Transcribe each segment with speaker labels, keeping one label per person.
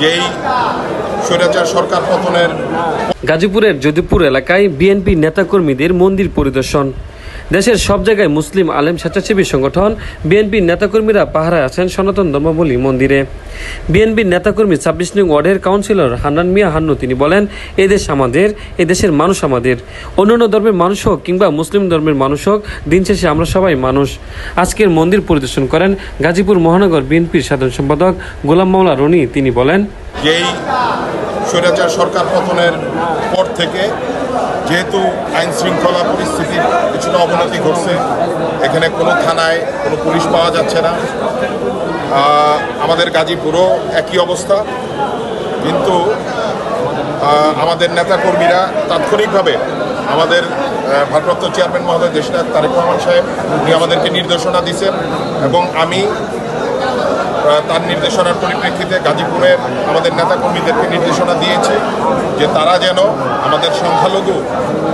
Speaker 1: যেই স্বৈরাচার সরকার পতনের।
Speaker 2: গাজীপুরের যদুপুর এলাকায় বিএনপি নেতাকর্মীদের মন্দির পরিদর্শন। দেশের সব জায়গায় মুসলিম আলেম স্বেচ্ছাসেবী সংগঠন বিএনপির নেতাকর্মীরা পাহারায় আছেন সনাতন ধর্মাবলম্বী মন্দিরে। বিএনপির নেতাকর্মী ২৬ নং ওয়ার্ডের কাউন্সিলর হান্নান মিয়া হান্নু তিনি বলেন, এই দেশ আমাদের, এই দেশের মানুষ আমাদের। অন্যান্য ধর্মের মানুষ হোক কিংবা মুসলিম ধর্মের মানুষ হোক, দিন শেষে আমরা সবাই মানুষ। আজকের মন্দির পরিদর্শন করেন গাজীপুর মহানগর বিএনপির সাধারণ সম্পাদক গোলাম মাওলা রনি। তিনি বলেন,
Speaker 1: যেই স্বৈরাচার সরকার পতনের পর থেকে যেহেতু আইন শৃঙ্খলা পরিস্থিতির কিছুটা অবনতি ঘটছে, এখানে কোনো থানায় কোনো পুলিশ পাওয়া যাচ্ছে না। আমাদের গাজীপুরও একই অবস্থা, কিন্তু আমাদের নেতাকর্মীরা তাৎক্ষণিকভাবে আমাদের ভারপ্রাপ্ত চেয়ারম্যান মহোদয় দেশনায়ক তারেক রহমান সাহেব উনি আমাদেরকে নির্দেশনা দিয়েছেন এবং আমি তার নির্দেশনার পরিপ্রেক্ষিতে গাজীপুরের আমাদের নেতাকর্মীদেরকে নির্দেশনা দিয়েছি যে তারা যেন আমাদের সংখ্যালঘু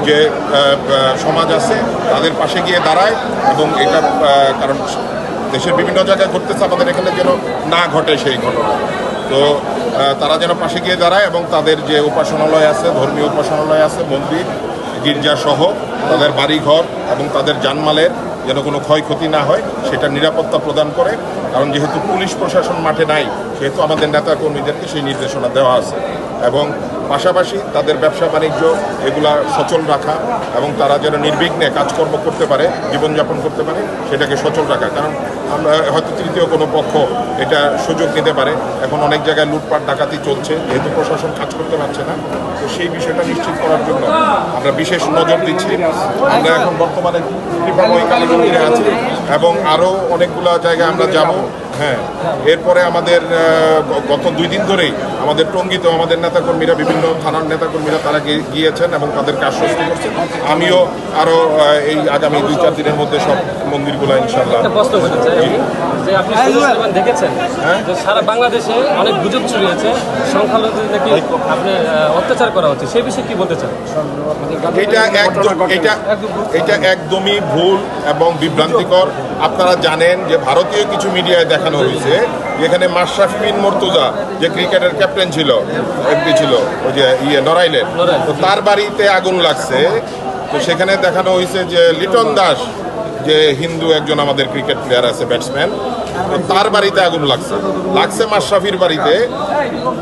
Speaker 1: যে সমাজ আছে তাদের পাশে গিয়ে দাঁড়ায়, এবং এটা কারণ দেশের বিভিন্ন জায়গায় ঘটতেছে, আমাদের এখানে যেন না ঘটে সেই ঘটনা। তো তারা যেন পাশে গিয়ে দাঁড়ায় এবং তাদের যে উপাসনালয় আছে, ধর্মীয় উপাসনালয় আছে, মন্দির গির্জা সহ তাদের বাড়িঘর এবং তাদের জানমালের যেন কোনো ক্ষয়ক্ষতি না হয় সেটা নিরাপত্তা প্রদান করে। কারণ যেহেতু পুলিশ প্রশাসন মাঠে নাই, সেহেতু আমাদের নেতাকর্মীদেরকে সেই নির্দেশনা দেওয়া আছে, এবং পাশাপাশি তাদের ব্যবসা বাণিজ্য এগুলা সচল রাখা এবং তারা যেন নির্বিঘ্নে কাজকর্ম করতে পারে, জীবনযাপন করতে পারে, সেটাকে সচল রাখা। কারণ আমরা হয়তো তৃতীয় কোনো পক্ষ এটা সুযোগ নিতে পারে। এখন অনেক জায়গায় লুটপাট ডাকাতি চলছে, যেহেতু প্রশাসন কাজ করতে পারছে না, তো সেই বিষয়টা নিশ্চিত করার জন্য আমরা বিশেষ নজর দিচ্ছি। আমরা এখন বর্তমানে কৃপাময় কালী মন্দিরে আছি এবং আরও অনেকগুলো জায়গায় আমরা যাব। হ্যাঁ, এরপরে আমাদের গত 2 দিন ধরেই আমাদের টঙ্গীতেও আমাদের নেতাকর্মীরা, বিভিন্ন থানার নেতাকর্মীরা তারা গিয়েছেন এবং তাদেরকে আশ্বস্ত করছেন। আমিও আরও এই আগামী 2-4 দিনের মধ্যে সব মন্দিরগুলো ইনশাল্লাহ।
Speaker 2: যে আপনি দেখেছেন যে সারা বাংলাদেশে অনেক গুজব ছড়িয়েছে সংখ্যালঘুদের নাকি আপনি অত্যাচার করা হচ্ছে, সেই বিষয়ে কি বলতে চান?
Speaker 1: এটা একদমই ভুল এবং বিভ্রান্তিকর। আপনারা জানেন যে ভারতীয় কিছু মিডিয়ায় দেখানো হয়েছে যেখানে মাশরাফি বিন মুর্তজা যে ক্রিকেটের ক্যাপ্টেন ছিল, এমপি ছিল, ওই যে নড়াইলের, তো তার বাড়িতে আগুন লাগছে। তো সেখানে দেখানো হয়েছে যে লিটন দাস যে হিন্দু একজন আমাদের ক্রিকেট প্লেয়ার আছে, ব্যাটসম্যান, তো তার বাড়িতে আগুন লাগছে মাশরাফির বাড়িতে,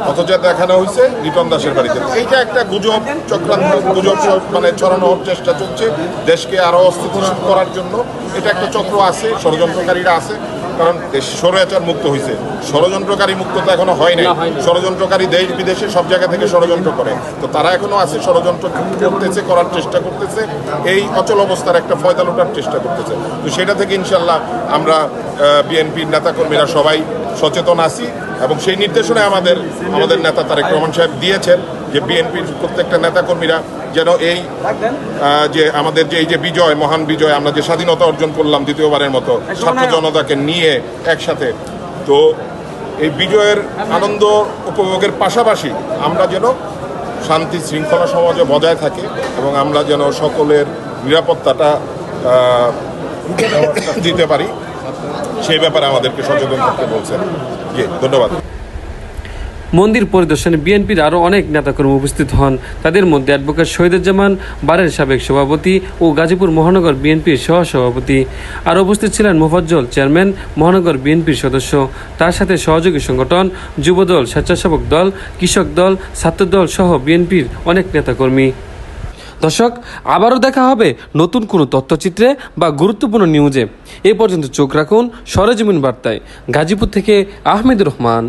Speaker 1: অথচ দেখানো হয়েছে লিটন দাসের বাড়িতে। এইটা একটা গুজব চক্রান্ত, গুজব মানে ছড়ানোর চেষ্টা চলছে দেশকে আরও অস্থিতিশীল করার জন্য। এটা একটা চক্র আছে, ষড়যন্ত্রকারীরা আছে, কারণ স্বৈরাচার মুক্ত হয়েছে, ষড়যন্ত্রকারী মুক্ত তো এখনো হয় নাই। ষড়যন্ত্রকারী দেশ বিদেশে সব জায়গা থেকে ষড়যন্ত্র করে, তো তারা এখনো আছে, ষড়যন্ত্র করতেছে, করার চেষ্টা করতেছে, এই অচল অবস্থার একটা ফয়দা লোটার চেষ্টা করতেছে। তো সেটা থেকে ইনশাল্লাহ আমরা বিএনপির নেতাকর্মীরা সবাই সচেতন আছি এবং সেই নির্দেশনায় আমাদের নেতা তারেক রহমান সাহেব দিয়েছেন যে বিএনপির প্রত্যেকটা নেতাকর্মীরা যেন এই যে আমাদের যে এই যে বিজয়, মহান বিজয়, আমরা যে স্বাধীনতা অর্জন করলাম দ্বিতীয়বারের মতো ছাত্র জনতাকে নিয়ে একসাথে, তো এই বিজয়ের আনন্দ উপভোগের পাশাপাশি আমরা যেন শান্তি শৃঙ্খলা সমাজে বজায় থাকে এবং আমরা যেন সকলের নিরাপত্তাটা দিতে পারি, সেই ব্যাপারে আমাদেরকে সচেতন করতে বলছেন। জি, ধন্যবাদ।
Speaker 2: মন্দির পরিদর্শনে বিএনপির আরও অনেক নেতাকর্মী উপস্থিত হন। তাদের মধ্যে অ্যাডভোকেট শহীদুজ্জামান, বারের সাবেক সভাপতি ও গাজীপুর মহানগর বিএনপির সহসভাপতি। আর উপস্থিত ছিলেন মোফাজ্জল, চেয়ারম্যান, মহানগর বিএনপির সদস্য, তার সাথে সহযোগী সংগঠন, যুবদল, স্বেচ্ছাসেবক দল, কৃষক দল, ছাত্রদল সহ বিএনপির অনেক নেতাকর্মী। দর্শক, আবারও দেখা হবে নতুন কোনো তথ্যচিত্রে বা গুরুত্বপূর্ণ নিউজে। এ পর্যন্ত চোখ রাখুন সরেজমিন বার্তায়। গাজীপুর থেকে আহমেদুর রহমান।